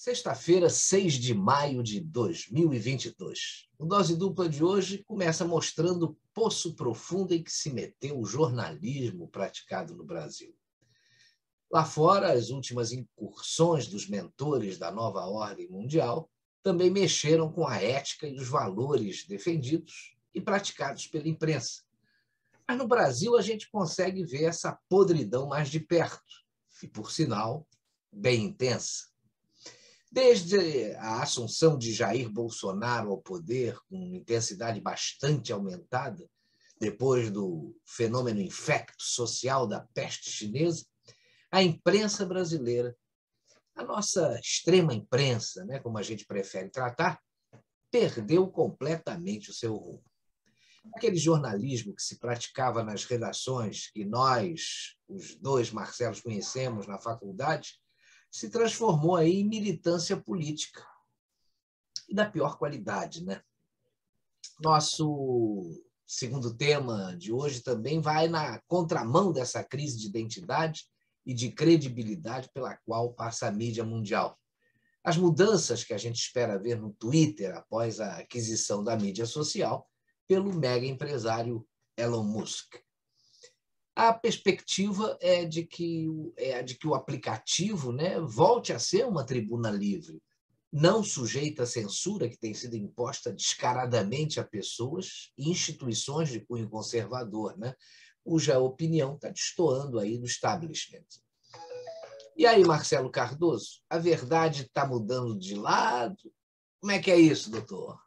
Sexta-feira, 6 de maio de 2022. O Dose Dupla de hoje começa mostrando o poço profundo em que se meteu o jornalismo praticado no Brasil. Lá fora, as últimas incursões dos mentores da nova ordem mundial também mexeram com a ética e os valores defendidos e praticados pela imprensa. Mas no Brasil a gente consegue ver essa podridão mais de perto e, por sinal, bem intensa. Desde a assunção de Jair Bolsonaro ao poder, com intensidade bastante aumentada, depois do fenômeno infecto social da peste chinesa, a imprensa brasileira, a nossa extrema imprensa, né, como a gente prefere tratar, perdeu completamente o seu rumo. Aquele jornalismo que se praticava nas redações que nós, os dois Marcelos, conhecemos na faculdade, se transformou aí em militância política. E da pior qualidade, né? Nosso segundo tema de hoje também vai na contramão dessa crise de identidade e de credibilidade pela qual passa a mídia mundial. As mudanças que a gente espera ver no Twitter após a aquisição da mídia social pelo mega empresário Elon Musk. A perspectiva é de que o aplicativo, né, volte a ser uma tribuna livre, não sujeita à censura que tem sido imposta descaradamente a pessoas e instituições de cunho conservador, né, cuja opinião está destoando aí do establishment. E aí, Marcelo Cardoso, a verdade está mudando de lado? Como é que é isso, doutor?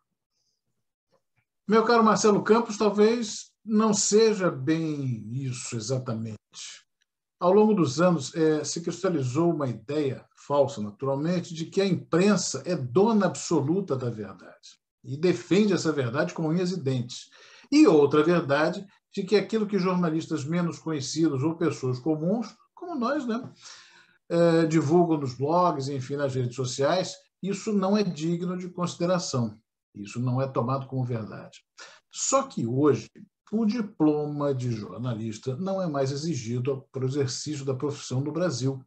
Meu caro Marcelo Campos, talvez não seja bem isso exatamente. Ao longo dos anos, se cristalizou uma ideia, falsa naturalmente, de que a imprensa é dona absoluta da verdade e defende essa verdade com unhas e dentes. E outra verdade, de que aquilo que jornalistas menos conhecidos ou pessoas comuns, como nós, né, divulgam nos blogs, enfim, nas redes sociais, isso não é digno de consideração. Isso não é tomado como verdade. Só que hoje, o diploma de jornalista não é mais exigido para o exercício da profissão no Brasil.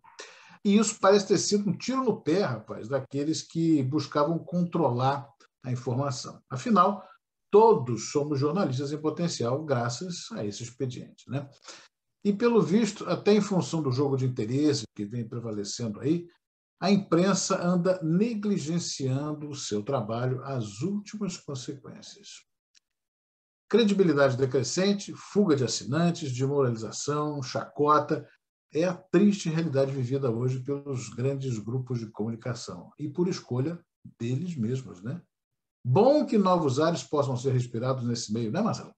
E isso parece ter sido um tiro no pé, rapaz, daqueles que buscavam controlar a informação. Afinal, todos somos jornalistas em potencial graças a esse expediente, né? E, pelo visto, até em função do jogo de interesse que vem prevalecendo aí, a imprensa anda negligenciando o seu trabalho às últimas consequências. Credibilidade decrescente, fuga de assinantes, desmoralização, chacota, é a triste realidade vivida hoje pelos grandes grupos de comunicação e por escolha deles mesmos, né? Bom que novos ares possam ser respirados nesse meio, né, Marcelo?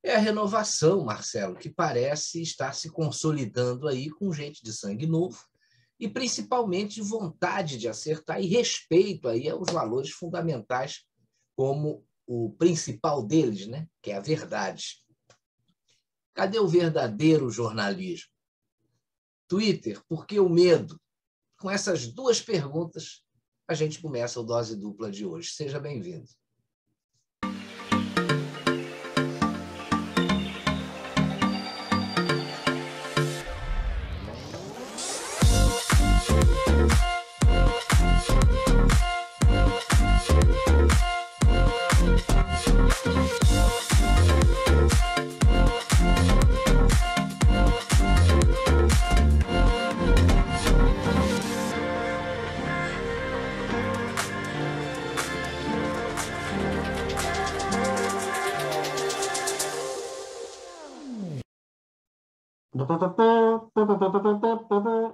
É a renovação, Marcelo, que parece estar se consolidando aí com gente de sangue novo, e principalmente vontade de acertar e respeito aí aos valores fundamentais, como o principal deles, né, que é a verdade. Cadê o verdadeiro jornalismo? Twitter, por que o medo? Com essas duas perguntas, a gente começa o Dose Dupla de hoje. Seja bem-vindo.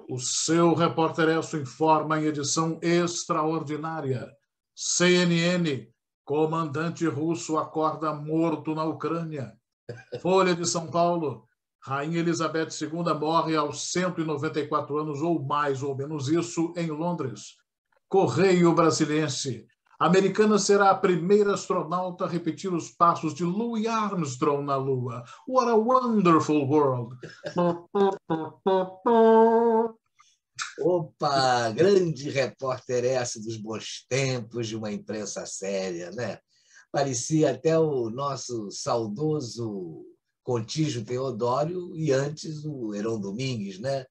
O seu Repórter Elcio informa em edição extraordinária. CNN, comandante russo acorda morto na Ucrânia. Folha de São Paulo, Rainha Elizabeth II morre aos 194 anos ou mais ou menos isso em Londres. Correio Brasiliense, americana será a primeira astronauta a repetir os passos de Louis Armstrong na Lua. What a wonderful world! Opa, grande repórter essa dos bons tempos de uma imprensa séria, né? Parecia até o nosso saudoso Contígio Teodório e antes o Heron Domingues, né?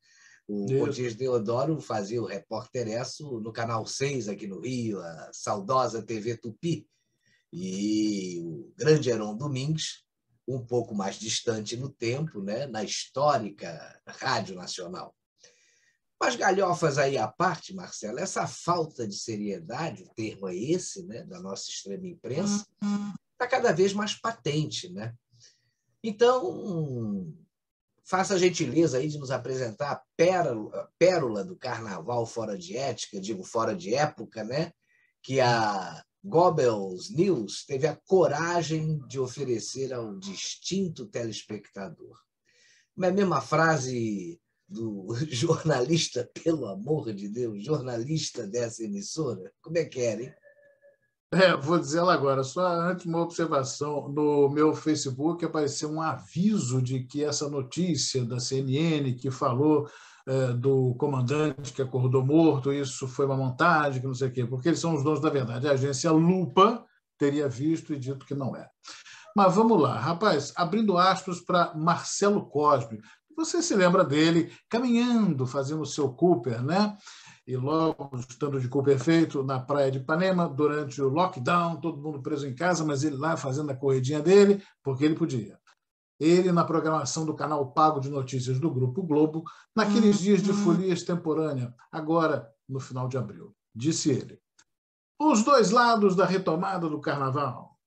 O Pontes Deodoro fazia o Repórter Esso no Canal 6 aqui no Rio, a saudosa TV Tupi. E o grande Heron Domingues, um pouco mais distante no tempo, né, na histórica Rádio Nacional. Mas galhofas aí à parte, Marcelo, essa falta de seriedade, o termo é esse, né, da nossa extrema imprensa, está cada vez mais patente, né? Então, faça a gentileza aí de nos apresentar a pérola do carnaval fora de ética, digo fora de época, né? Que a Goebbels News teve a coragem de oferecer ao distinto telespectador. Não é a mesma frase do jornalista, pelo amor de Deus, jornalista dessa emissora? Como é que era, hein? Vou dizer ela agora. Só antes uma observação. No meu Facebook apareceu um aviso de que essa notícia da CNN que falou do comandante que acordou morto, isso foi uma montagem, que não sei o quê, porque eles são os donos da verdade. A agência Lupa teria visto e dito que não é. Mas vamos lá, rapaz, abrindo aspas para Marcelo Cosme. Você se lembra dele caminhando, fazendo o seu Cooper, né? E logo estando de Cooper feito na praia de Ipanema, durante o lockdown, todo mundo preso em casa, mas ele lá fazendo a corridinha dele, porque ele podia. Ele na programação do canal pago de notícias do Grupo Globo, naqueles dias de folia extemporânea, agora no final de abril. Disse ele: os dois lados da retomada do carnaval.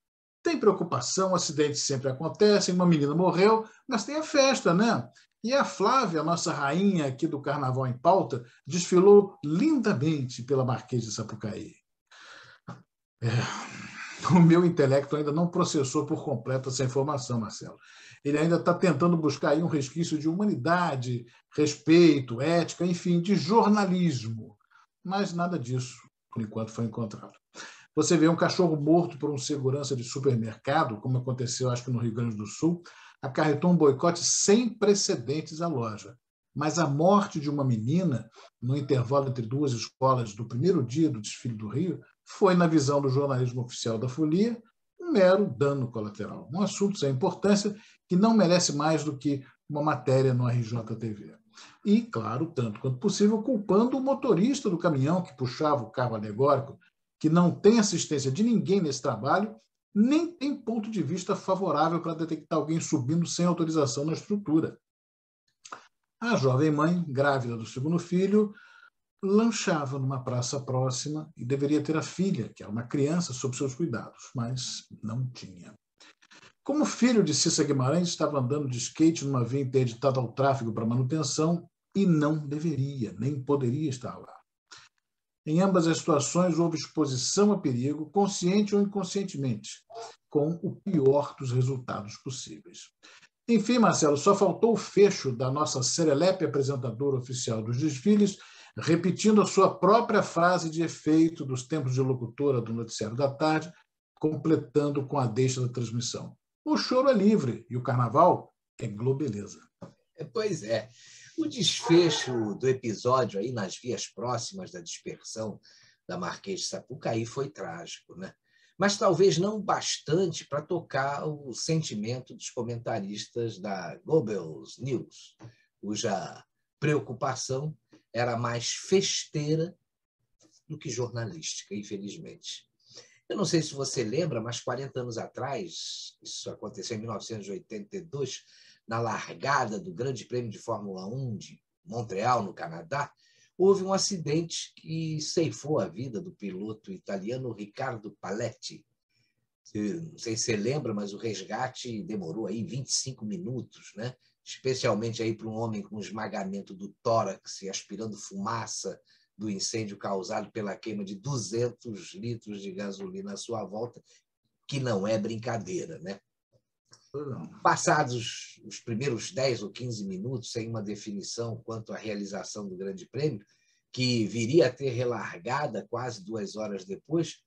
Tem preocupação, acidentes sempre acontecem, uma menina morreu, mas tem a festa, né? E a Flávia, nossa rainha aqui do Carnaval em Pauta, desfilou lindamente pela Marquês de Sapucaí. O meu intelecto ainda não processou por completo essa informação, Marcelo. Ele ainda está tentando buscar aí um resquício de humanidade, respeito, ética, enfim, de jornalismo. Mas nada disso, por enquanto, foi encontrado. Você vê um cachorro morto por um segurança de supermercado, como aconteceu, acho que no Rio Grande do Sul, acarretou um boicote sem precedentes à loja. Mas a morte de uma menina, no intervalo entre duas escolas do primeiro dia do desfile do Rio, foi, na visão do jornalismo oficial da folia, um mero dano colateral. Um assunto sem importância que não merece mais do que uma matéria no RJTV. E, claro, tanto quanto possível, culpando o motorista do caminhão que puxava o carro alegórico, que não tem assistência de ninguém nesse trabalho, nem tem ponto de vista favorável para detectar alguém subindo sem autorização na estrutura. A jovem mãe, grávida do segundo filho, lanchava numa praça próxima e deveria ter a filha, que era uma criança, sob seus cuidados, mas não tinha. Como o filho de Cissa Guimarães estava andando de skate numa via interditada ao tráfego para manutenção e não deveria, nem poderia estar lá. Em ambas as situações, houve exposição a perigo, consciente ou inconscientemente, com o pior dos resultados possíveis. Enfim, Marcelo, só faltou o fecho da nossa serelepe apresentadora oficial dos desfiles, repetindo a sua própria frase de efeito dos tempos de locutora do Noticiário da Tarde, completando com a deixa da transmissão. O choro é livre e o carnaval é globeleza. Pois é. O desfecho do episódio aí nas vias próximas da dispersão da Marquês de Sapucaí foi trágico, né? Mas talvez não bastante para tocar o sentimento dos comentaristas da Goebbels News, cuja preocupação era mais festeira do que jornalística, infelizmente. Eu não sei se você lembra, mas 40 anos atrás, isso aconteceu em 1982, na largada do Grande Prêmio de Fórmula 1 de Montreal, no Canadá, houve um acidente que ceifou a vida do piloto italiano Riccardo Paletti. Não sei se você lembra, mas o resgate demorou aí 25 minutos, né? Especialmente aí para um homem com esmagamento do tórax e aspirando fumaça do incêndio causado pela queima de 200 litros de gasolina à sua volta, que não é brincadeira, né? Passados os primeiros 10 ou 15 minutos, sem uma definição quanto à realização do Grande Prêmio, que viria a ter relargada quase 2 horas depois,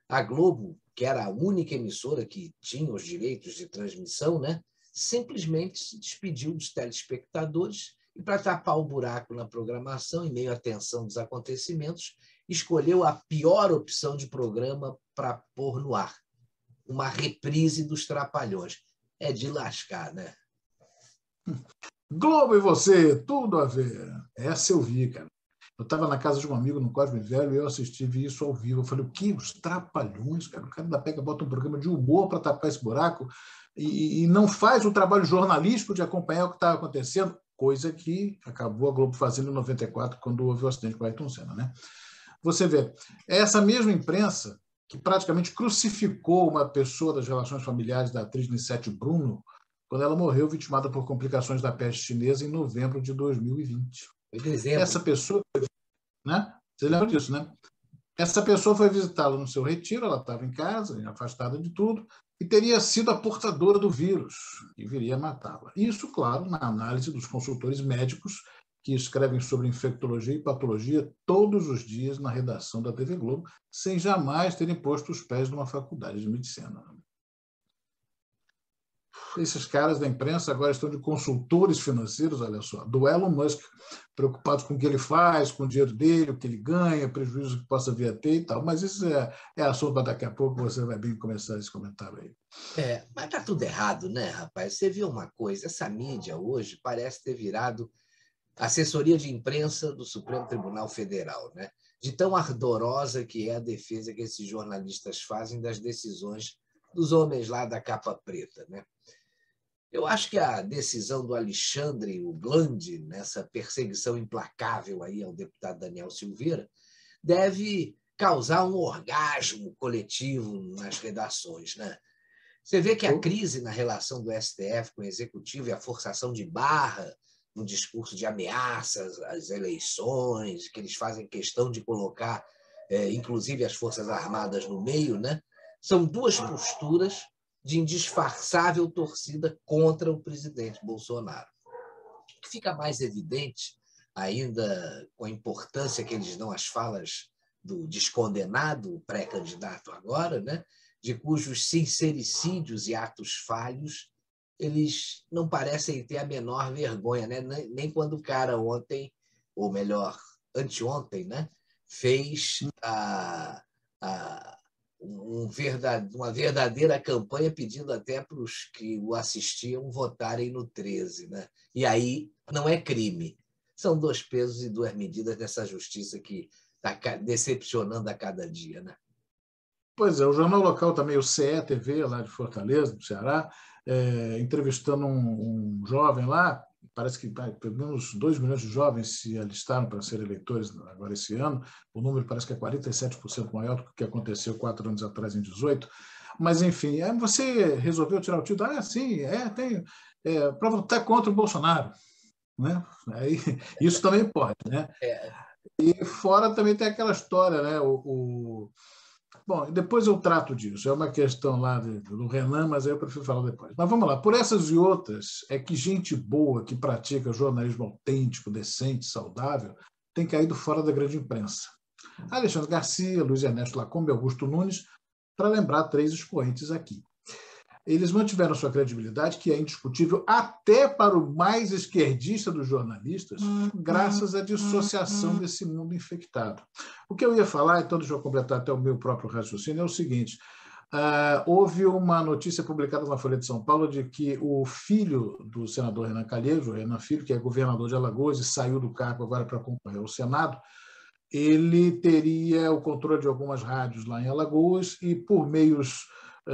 a Globo, que era a única emissora que tinha os direitos de transmissão, né, simplesmente se despediu dos telespectadores e, para tapar o buraco na programação, em meio à tensão dos acontecimentos, escolheu a pior opção de programa para pôr no ar, uma reprise dos Trapalhões. É de lascar, né? Globo e você, tudo a ver. Essa eu vi, cara. Eu estava na casa de um amigo no Cosme Velho e eu vi isso ao vivo. Eu falei, o quê? Os Trapalhões, cara. O cara da pega bota um programa de humor para tapar esse buraco e não faz o trabalho jornalístico de acompanhar o que estava acontecendo, coisa que acabou a Globo fazendo em 94, quando houve o acidente com a Ayrton Senna, né? Você vê, é essa mesma imprensa que praticamente crucificou uma pessoa das relações familiares da atriz Nissete Bruno quando ela morreu vitimada por complicações da peste chinesa em novembro de 2020. Foi dezembro. Essa pessoa, né? Você lembra disso, né? Essa pessoa foi visitá-lo no seu retiro, ela estava em casa, afastada de tudo, e teria sido a portadora do vírus, que viria a matá-la. Isso, claro, na análise dos consultores médicos que escrevem sobre infectologia e patologia todos os dias na redação da TV Globo, sem jamais terem posto os pés numa faculdade de medicina. Esses caras da imprensa agora estão de consultores financeiros, olha só, do Elon Musk, preocupados com o que ele faz, com o dinheiro dele, o que ele ganha, prejuízo que possa vir a ter e tal. Mas isso é assunto para daqui a pouco, você vai bem começar esse comentário aí. Mas está tudo errado, né, rapaz? Você viu uma coisa, essa mídia hoje parece ter virado assessoria de imprensa do Supremo Tribunal Federal, né? De tão ardorosa que é a defesa que esses jornalistas fazem das decisões dos homens lá da capa preta, né? Eu acho que a decisão do Alexandre Uglandi, nessa perseguição implacável aí ao deputado Daniel Silveira, deve causar um orgasmo coletivo nas redações, né? Você vê que a crise na relação do STF com o Executivo e a forçação de barra no discurso de ameaças às eleições, que eles fazem questão de colocar, inclusive, as Forças Armadas no meio, né? São duas posturas de indisfarçável torcida contra o presidente Bolsonaro. O que fica mais evidente, ainda com a importância que eles dão às falas do descondenado pré-candidato agora, né? De cujos sincericídios e atos falhos eles não parecem ter a menor vergonha, né? Nem quando o cara ontem, ou melhor, anteontem, né? Fez uma verdadeira campanha pedindo até para os que o assistiam votarem no 13, né? E aí não é crime. São dois pesos e duas medidas dessa justiça que está decepcionando a cada dia, né? Pois é, o jornal local também, o CE-TV, lá de Fortaleza, do Ceará, entrevistando um jovem lá, parece que pelo menos 2 milhões de jovens se alistaram para ser eleitores agora esse ano, o número parece que é 47% maior do que aconteceu 4 anos atrás, em 2018, mas, enfim, você resolveu tirar o título? Ah, sim, tenho, para votar contra o Bolsonaro. Né? Aí, isso também pode. Né? E fora também tem aquela história, né? Bom, depois eu trato disso. É uma questão lá do Renan, mas aí eu prefiro falar depois. Mas vamos lá. Por essas e outras, é que gente boa que pratica jornalismo autêntico, decente, saudável, tem caído fora da grande imprensa. Alexandre Garcia, Luiz Ernesto Lacombe e Augusto Nunes, para lembrar 3 expoentes aqui. Eles mantiveram sua credibilidade, que é indiscutível até para o mais esquerdista dos jornalistas, graças à dissociação desse mundo infectado. O que eu ia falar, então deixa eu completar até o meu próprio raciocínio, é o seguinte: houve uma notícia publicada na Folha de São Paulo de que o filho do senador Renan Calheiros, o Renan Filho, que é governador de Alagoas e saiu do cargo agora para concorrer ao Senado, ele teria o controle de algumas rádios lá em Alagoas e, por meios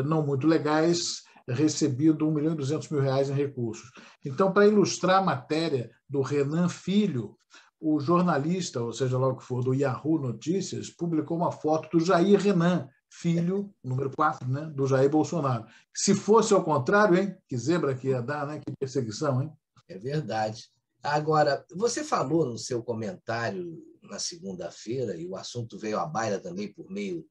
não muito legais, recebido R$1.200.000 em recursos. Então, para ilustrar a matéria do Renan Filho, o jornalista, ou seja lá o que for, do Yahoo Notícias, publicou uma foto do Jair Renan, filho, número 4, né, do Jair Bolsonaro. Se fosse ao contrário, hein? Que zebra que ia dar, né? Que perseguição, hein? É verdade. Agora, você falou no seu comentário na segunda-feira, e o assunto veio à baila também por meio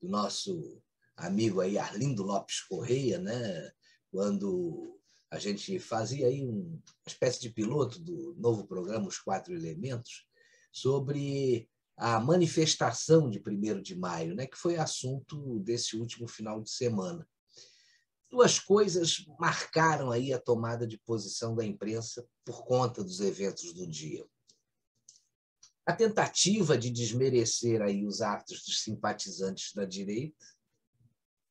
do nosso amigo aí, Arlindo Lopes Correia, né? Quando a gente fazia aí uma espécie de piloto do novo programa Os 4 Elementos, sobre a manifestação de 1º de maio, né? Que foi assunto desse último final de semana. 2 coisas marcaram aí a tomada de posição da imprensa por conta dos eventos do dia. A tentativa de desmerecer aí os atos dos simpatizantes da direita,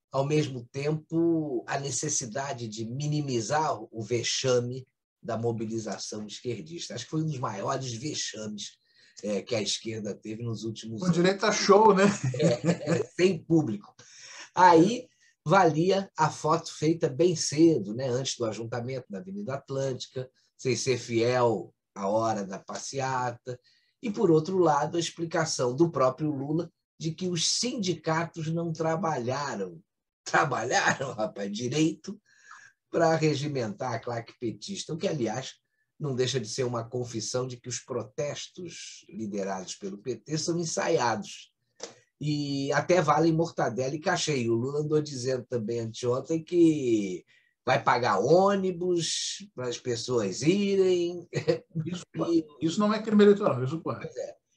ao mesmo tempo, a necessidade de minimizar o vexame da mobilização esquerdista. Acho que foi um dos maiores vexames que a esquerda teve nos últimos Com anos. direito a show, né? Sem público. Aí valia a foto feita bem cedo, né, antes do ajuntamento na Avenida Atlântica, sem ser fiel à hora da passeata. E, por outro lado, a explicação do próprio Lula de que os sindicatos não trabalharam, rapaz, direito para regimentar a claque petista, o que, aliás, não deixa de ser uma confissão de que os protestos liderados pelo PT são ensaiados. E até valem mortadela e cachê. O Lula andou dizendo também anteontem que vai pagar ônibus para as pessoas irem. Isso não é crime eleitoral, isso pode.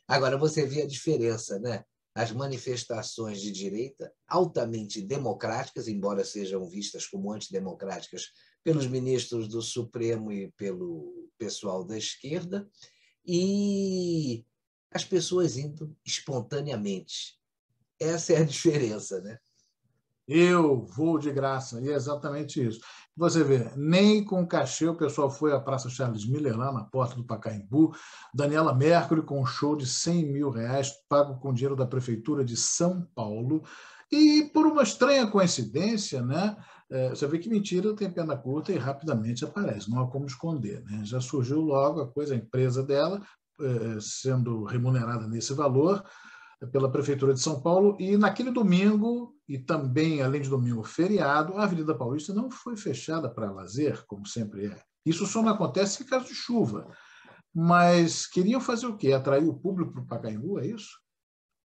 Agora, você vê a diferença, né? As manifestações de direita, altamente democráticas, embora sejam vistas como antidemocráticas pelos ministros do Supremo e pelo pessoal da esquerda, e as pessoas indo espontaneamente. Essa é a diferença, né? Eu vou de graça, e é exatamente isso. Você vê, nem com cachê o pessoal foi à Praça Charles Miller, lá na porta do Pacaembu, Daniela Mercury com um show de R$100 mil, pago com dinheiro da Prefeitura de São Paulo, e por uma estranha coincidência, né, você vê que mentira tem pena curta e rapidamente aparece, não há como esconder. Né? Já surgiu logo a coisa, a empresa dela sendo remunerada nesse valor, pela Prefeitura de São Paulo, e naquele domingo, e também, além de domingo, feriado, a Avenida Paulista não foi fechada para lazer, como sempre é. Isso só não acontece em caso de chuva. Mas queriam fazer o quê? Atrair o público para o Pacaembu, é isso?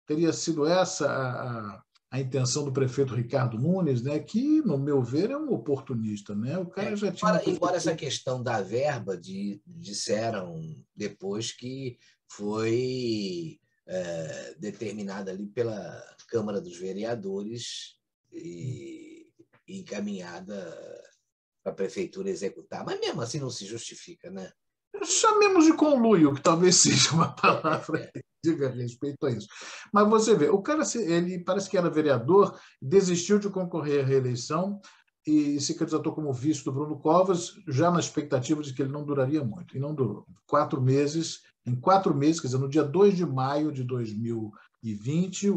Teria sido essa a intenção do prefeito Ricardo Nunes, né, que, no meu ver, é um oportunista. Né? O cara já tinha... Embora essa questão da verba, disseram depois que foi determinada ali pela Câmara dos Vereadores e encaminhada para a Prefeitura executar. Mas mesmo assim não se justifica, né? Chamemos de conluio, que talvez seja uma palavra que diga respeito a isso. Mas você vê, o cara, ele parece que era vereador, desistiu de concorrer à reeleição e se candidatou como vice do Bruno Covas, já na expectativa de que ele não duraria muito. E não durou. 4 meses, em 4 meses, quer dizer, no dia 2 de maio de 2020,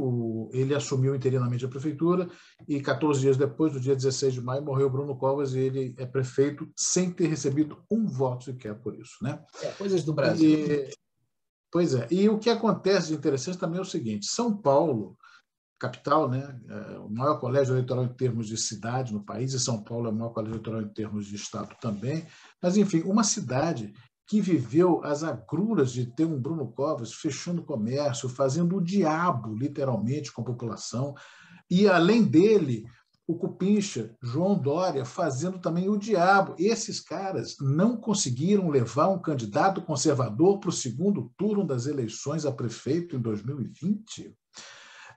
ele assumiu interinamente a prefeitura e 14 dias depois, no dia 16 de maio, morreu Bruno Covas e ele é prefeito sem ter recebido um voto sequer por isso. Né? Coisas do Brasil. Pois é. E o que acontece de interessante também é o seguinte, São Paulo, capital, né, o maior colégio eleitoral em termos de cidade no país, e São Paulo é o maior colégio eleitoral em termos de estado também, mas, enfim, uma cidade que viveu as agruras de ter um Bruno Covas fechando comércio, fazendo o diabo, literalmente, com a população, e, além dele, o Cupincha, João Dória, fazendo também o diabo. Esses caras não conseguiram levar um candidato conservador para o segundo turno das eleições a prefeito em 2020.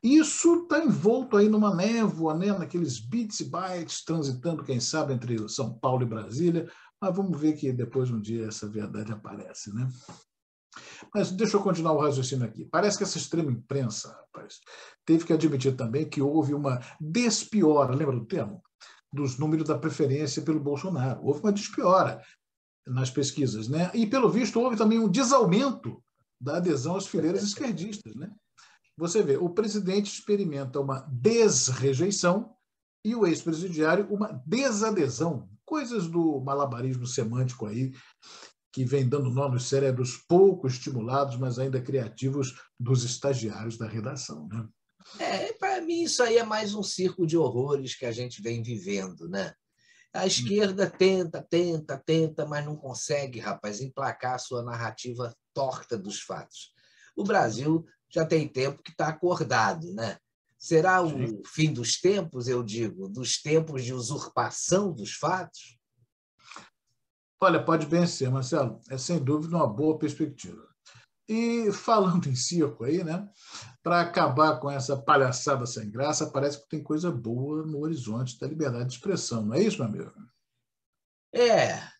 Isso está envolto aí numa névoa, né? Naqueles bits e bytes, transitando, quem sabe, entre São Paulo e Brasília, mas vamos ver que depois um dia essa verdade aparece. Né? Mas deixa eu continuar o raciocínio aqui. Parece que essa extrema imprensa, rapaz, teve que admitir também que houve uma despiora, lembra do termo? Dos números da preferência pelo Bolsonaro. Houve uma despiora nas pesquisas. Né? E, pelo visto, houve também um desaumento da adesão às fileiras esquerdistas. Né? Você vê, o presidente experimenta uma desrejeição e o ex-presidiário uma desadesão. Coisas do malabarismo semântico aí, que vem dando nó nos cérebros pouco estimulados, mas ainda criativos dos estagiários da redação. Né? Para mim, isso aí é mais um circo de horrores que a gente vem vivendo. Né? A esquerda tenta, mas não consegue, rapaz, emplacar a sua narrativa torta dos fatos. O Brasil já tem tempo que está acordado, né? Será o fim dos tempos, eu digo, dos tempos de usurpação dos fatos? Olha, pode bem ser, Marcelo, é sem dúvida uma boa perspectiva. E falando em circo aí, né? Para acabar com essa palhaçada sem graça, parece que tem coisa boa no horizonte da liberdade de expressão, não é isso, meu amigo?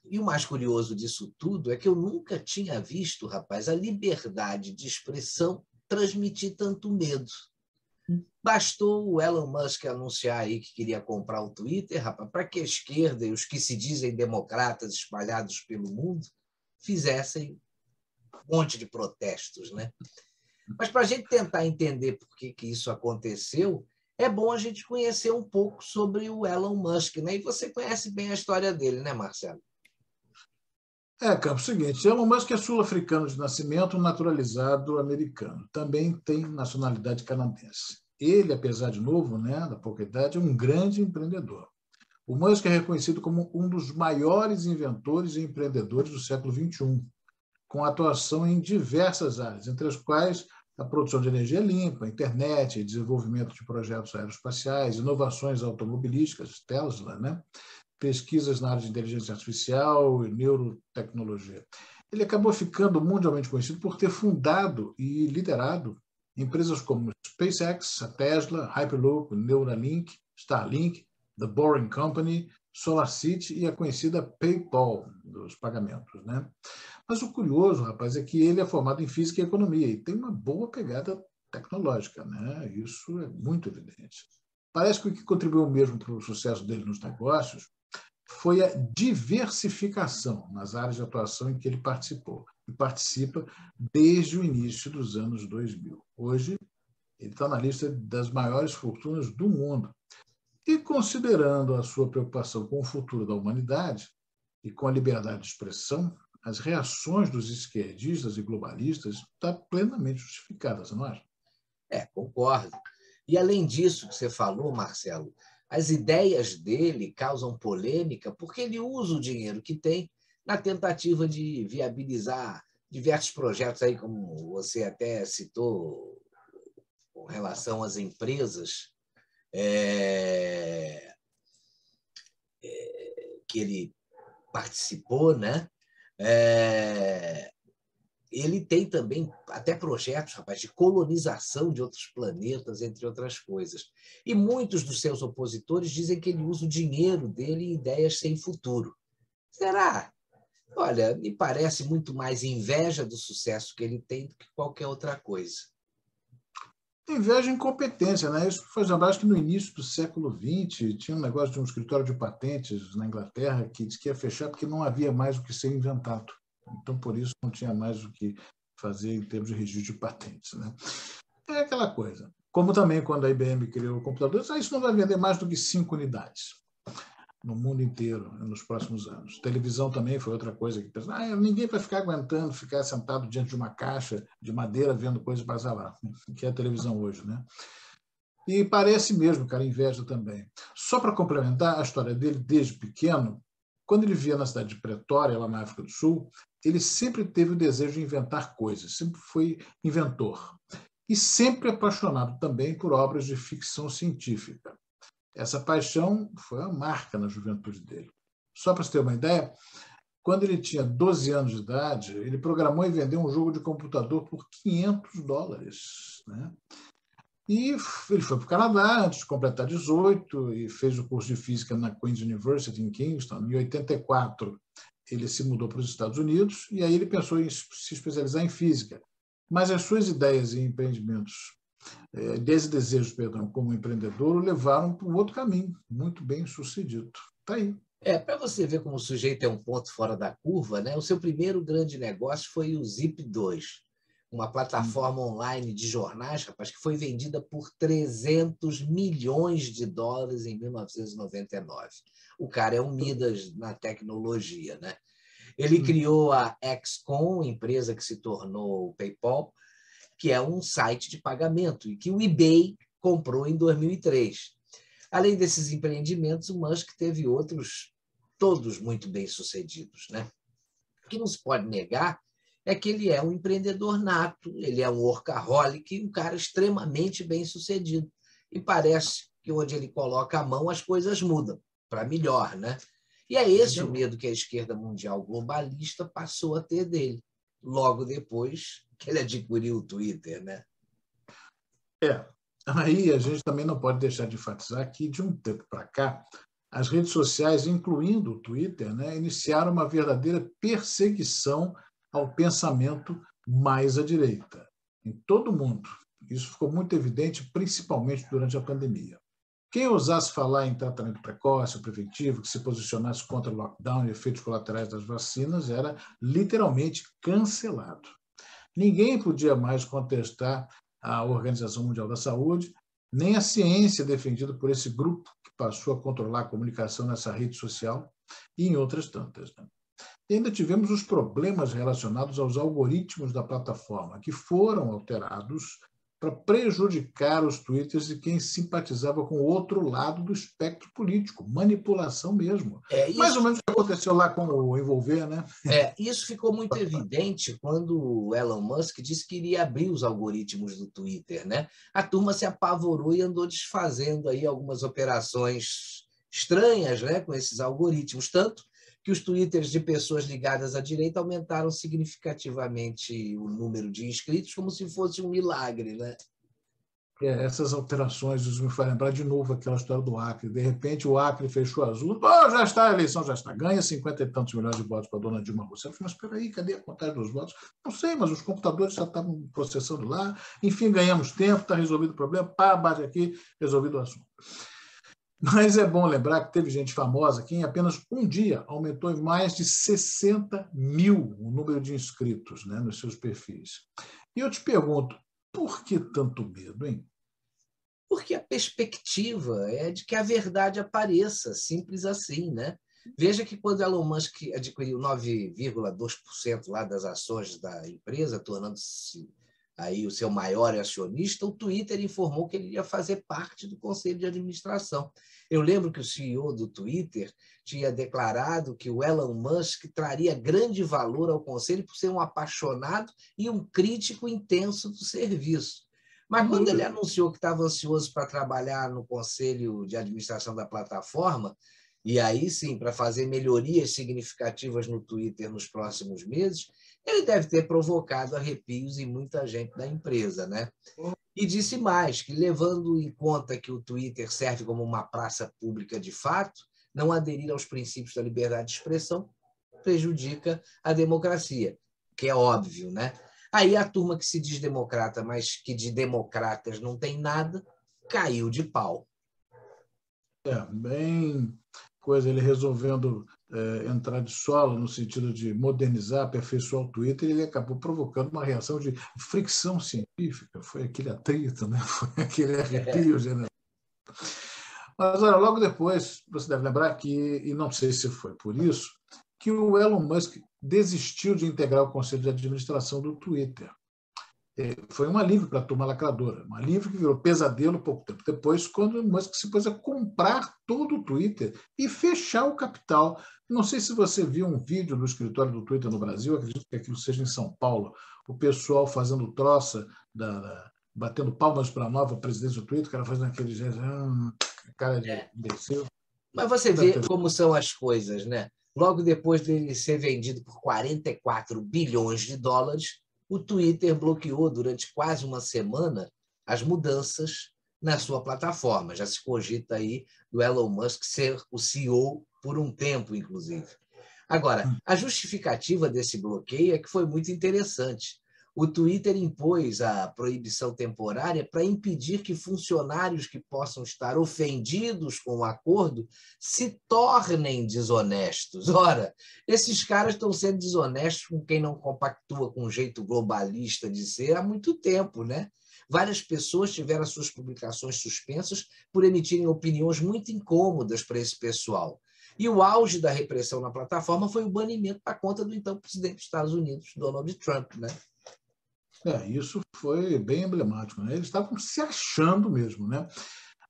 E o mais curioso disso tudo é que eu nunca tinha visto, rapaz, a liberdade de expressão transmitir tanto medo. Bastou o Elon Musk anunciar aí que queria comprar o Twitter, rapaz, para que a esquerda e os que se dizem democratas espalhados pelo mundo fizessem um monte de protestos, né? Mas para a gente tentar entender por que isso aconteceu, é bom a gente conhecer um pouco sobre o Elon Musk, né? E você conhece bem a história dele, né, Marcelo? Campos, seguinte, Elon Musk é sul-africano de nascimento, naturalizado americano. Também tem nacionalidade canadense. Ele, apesar de novo, né, da pouca idade, é um grande empreendedor. O Musk é reconhecido como um dos maiores inventores e empreendedores do século XXI, com atuação em diversas áreas, entre as quais a produção de energia limpa, internet, desenvolvimento de projetos aeroespaciais, inovações automobilísticas, Tesla, né? Pesquisas na área de inteligência artificial e neurotecnologia. Ele acabou ficando mundialmente conhecido por ter fundado e liderado empresas como SpaceX, a Tesla, Hyperloop, Neuralink, Starlink, The Boring Company, SolarCity e a conhecida PayPal dos pagamentos, né? Mas o curioso, rapaz, é que ele é formado em física e economia e tem uma boa pegada tecnológica, né? Isso é muito evidente. Parece que o que contribuiu mesmo para o sucesso dele nos negócios foi a diversificação nas áreas de atuação em que ele participou e participa desde o início dos anos 2000. Hoje, ele está na lista das maiores fortunas do mundo. E considerando a sua preocupação com o futuro da humanidade e com a liberdade de expressão, as reações dos esquerdistas e globalistas estão plenamente justificadas, não é? Concordo. E, além disso que você falou, Marcelo, as ideias dele causam polêmica porque ele usa o dinheiro que tem na tentativa de viabilizar diversos projetos, aí, como você até citou, com relação às empresas que ele participou, né? Ele tem também até projetos, rapaz, de colonização de outros planetas, entre outras coisas. E muitos dos seus opositores dizem que ele usa o dinheiro dele em ideias sem futuro. Será? Olha, me parece muito mais inveja do sucesso que ele tem do que qualquer outra coisa. Inveja e incompetência, né? Isso foi lembrar, acho que no início do século XX tinha um negócio de um escritório de patentes na Inglaterra que disse que ia fechar porque não havia mais o que ser inventado. Então, por isso, não tinha mais o que fazer em termos de registro de patentes, né? É aquela coisa. Como também quando a IBM criou o computador, isso não vai vender mais do que 5 unidades no mundo inteiro nos próximos anos. Televisão também foi outra coisa que pensa, ninguém vai ficar aguentando ficar sentado diante de uma caixa de madeira vendo coisas passar lá, que é a televisão hoje, né? E parece mesmo, cara, inveja também. Só para complementar a história dele desde pequeno, quando ele via na cidade de Pretória, lá na África do Sul, ele sempre teve o desejo de inventar coisas, sempre foi inventor. E sempre apaixonado também por obras de ficção científica. Essa paixão foi a marca na juventude dele. Só para você ter uma ideia, quando ele tinha 12 anos de idade, ele programou e vendeu um jogo de computador por $500. Né? E ele foi para o Canadá antes de completar 18 e fez o curso de física na Queen's University, em Kingston. Em 84, ele se mudou para os Estados Unidos e aí ele pensou em se especializar em física. Mas as suas ideias e empreendimentos desejos, como empreendedor, o levaram para um outro caminho, muito bem sucedido. Está aí. Para você ver como o sujeito é um ponto fora da curva, né? O seu primeiro grande negócio foi o Zip2, uma plataforma online de jornais, rapaz, que foi vendida por $300 milhões em 1999. O cara é um Midas na tecnologia, né? Ele criou a XCOM, empresa que se tornou o PayPal, que é um site de pagamento e que o eBay comprou em 2003. Além desses empreendimentos, o Musk teve outros, todos muito bem-sucedidos, né? O que não se pode negar é que ele é um empreendedor nato, ele é um workaholic, um cara extremamente bem-sucedido. E parece que onde ele coloca a mão, as coisas mudam para melhor, né? E é esse o medo que a esquerda mundial globalista passou a ter dele, logo depois que ele adquiriu o Twitter, né? Aí a gente também não pode deixar de enfatizar que, de um tempo para cá, as redes sociais, incluindo o Twitter, né, iniciaram uma verdadeira perseguição ao pensamento mais à direita, em todo o mundo. Isso ficou muito evidente, principalmente durante a pandemia. Quem ousasse falar em tratamento precoce ou preventivo, que se posicionasse contra o lockdown e efeitos colaterais das vacinas, era literalmente cancelado. Ninguém podia mais contestar a Organização Mundial da Saúde, nem a ciência defendida por esse grupo que passou a controlar a comunicação nessa rede social e em outras tantas. E ainda tivemos os problemas relacionados aos algoritmos da plataforma, que foram alterados para prejudicar os twitters de quem simpatizava com o outro lado do espectro político, manipulação mesmo. Mais ou menos o que aconteceu lá com o Envolver, né? Isso ficou muito evidente quando o Elon Musk disse que iria abrir os algoritmos do Twitter, né? A turma se apavorou e andou desfazendo aí algumas operações estranhas, né, com esses algoritmos, tanto que os twitters de pessoas ligadas à direita aumentaram significativamente o número de inscritos, como se fosse um milagre, né? Essas alterações me fazem lembrar de novo aquela história do Acre. De repente, o Acre fechou as urnas. Já está, a eleição já está. Ganha 50 e tantos milhões de votos para a dona Dilma Rousseff. Mas espera aí, cadê a contagem dos votos? Não sei, mas os computadores já estavam processando lá. Enfim, ganhamos tempo, está resolvido o problema. Pá, bate aqui, resolvido o assunto. Mas é bom lembrar que teve gente famosa que em apenas um dia aumentou em mais de 60 mil o número de inscritos, né, nos seus perfis. E eu te pergunto, por que tanto medo, hein? Porque a perspectiva é de que a verdade apareça, simples assim, né? Veja que quando Elon Musk adquiriu 9,2% lá das ações da empresa, tornando-se aí o seu maior acionista, o Twitter informou que ele ia fazer parte do conselho de administração. Eu lembro que o CEO do Twitter tinha declarado que o Elon Musk traria grande valor ao conselho por ser um apaixonado e um crítico intenso do serviço. Mas quando ele anunciou que estava ansioso para trabalhar no conselho de administração da plataforma, e aí sim, para fazer melhorias significativas no Twitter nos próximos meses, ele deve ter provocado arrepios em muita gente da empresa, né? E disse mais, que levando em conta que o Twitter serve como uma praça pública de fato, não aderir aos princípios da liberdade de expressão prejudica a democracia, que é óbvio, né? Aí a turma que se diz democrata, mas que de democratas não tem nada, caiu de pau. Bem coisa, ele resolvendo entrar de solo no sentido de modernizar, aperfeiçoar o Twitter, ele acabou provocando uma reação de fricção científica. Foi aquele atrito, né? Foi aquele arrepio general. Mas, olha, logo depois, você deve lembrar que, e não sei se foi por isso, que o Elon Musk desistiu de integrar o conselho de administração do Twitter. Foi um alívio para a turma lacradora, um alívio que virou pesadelo pouco tempo depois, quando o Musk se pôs a comprar todo o Twitter e fechar o capital. Não sei se você viu um vídeo do escritório do Twitter no Brasil, acredito que aquilo seja em São Paulo, o pessoal fazendo troça, batendo palmas para a nova presidência do Twitter, o cara fazendo aquele jeito, cara de imbecil. Mas você vê como são as coisas, né? Logo depois dele ser vendido por 44 bilhões de dólares, o Twitter bloqueou durante quase uma semana as mudanças na sua plataforma. Já se cogita aí do Elon Musk ser o CEO por um tempo, inclusive. Agora, a justificativa desse bloqueio é que foi muito interessante. O Twitter impôs a proibição temporária para impedir que funcionários que possam estar ofendidos com o acordo se tornem desonestos. Ora, esses caras estão sendo desonestos com quem não compactua com o jeito globalista de ser há muito tempo, né? Várias pessoas tiveram suas publicações suspensas por emitirem opiniões muito incômodas para esse pessoal. E o auge da repressão na plataforma foi o banimento da conta do então presidente dos Estados Unidos, Donald Trump, né? Isso foi bem emblemático, né? Eles estavam se achando mesmo, né?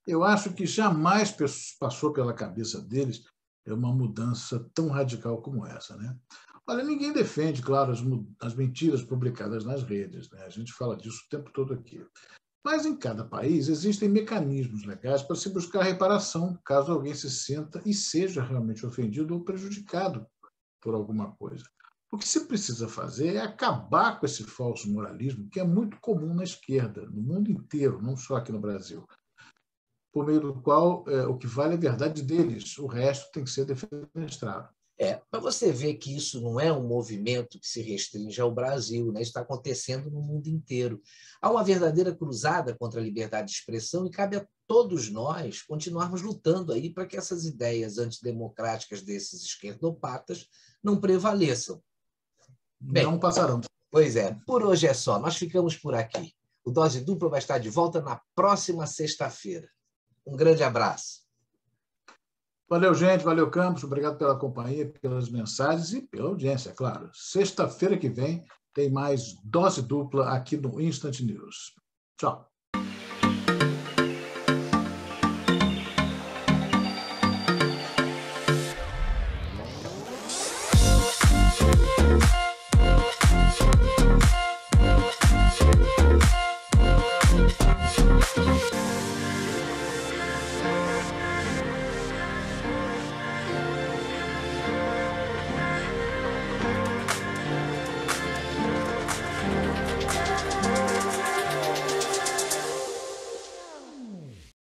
Eu acho que jamais passou pela cabeça deles uma mudança tão radical como essa, né? Olha, ninguém defende, claro, as mentiras publicadas nas redes, né? A gente fala disso o tempo todo aqui. Mas em cada país existem mecanismos legais para se buscar reparação, caso alguém se sinta e seja realmente ofendido ou prejudicado por alguma coisa. O que se precisa fazer é acabar com esse falso moralismo que é muito comum na esquerda, no mundo inteiro, não só aqui no Brasil, por meio do qual o que vale é a verdade deles, o resto tem que ser defenestrado. Para você ver que isso não é um movimento que se restringe ao Brasil, né? Isso está acontecendo no mundo inteiro. Há uma verdadeira cruzada contra a liberdade de expressão e cabe a todos nós continuarmos lutando aí para que essas ideias antidemocráticas desses esquerdopatas não prevaleçam. Não passarão. Pois é, por hoje é só. Nós ficamos por aqui. O Dose Dupla vai estar de volta na próxima sexta-feira. Um grande abraço. Valeu, gente. Valeu, Campos. Obrigado pela companhia, pelas mensagens e pela audiência, é claro. Sexta-feira que vem tem mais Dose Dupla aqui no Instant News. Tchau.